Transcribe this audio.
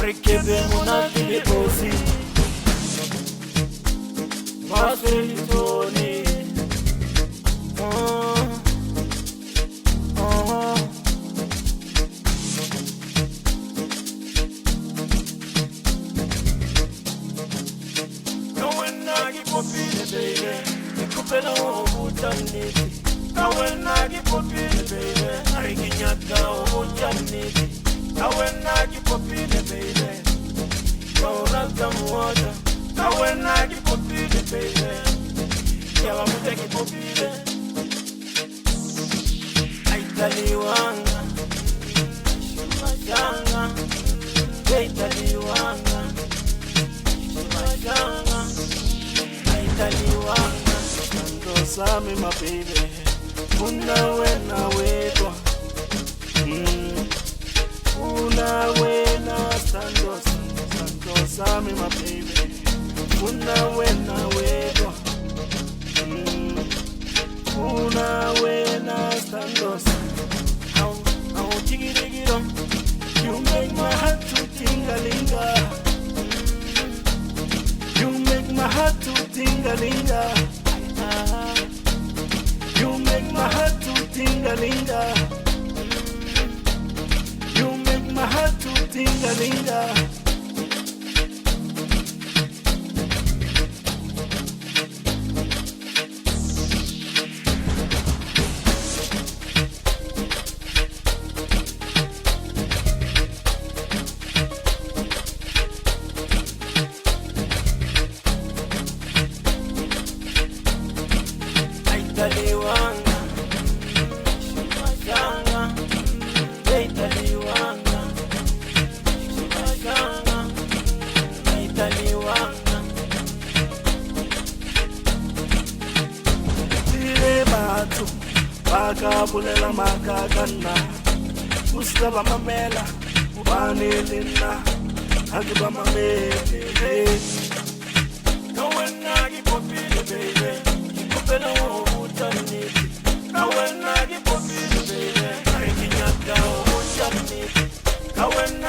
Rekebe monati de bosi Maseli Tony Kawenagi popile baby Nikupela ubutaniti Kawenagi popile baby Ariginyaka ubutaniti Kawenagi popile baby Kaurata muoja Kawenagi popile baby Yawa muteki popile Aitaliwanga Shimajanga Aitaliwanga Shimajanga Aitaliwanga Ndo sami my baby Una wena wedwa Una wena standos Sami my baby Una wena wedwa Una wena standos Au tigirigiro You make my heart to tingalinga You make my heart to tingalinga You make my heart to tingalinga You make my heart to tingalinga Aitaliwanga Shimajanga Aitaliwanga Shimajanga Aitaliwanga Tire batu Bakabulela makagana Uskaba mamela Ubanilina Agiba mamele Kawenagi popile baby Kupela ubutaniti Kawenagi popile baby Ariginyaka ubutaniti Kawenagi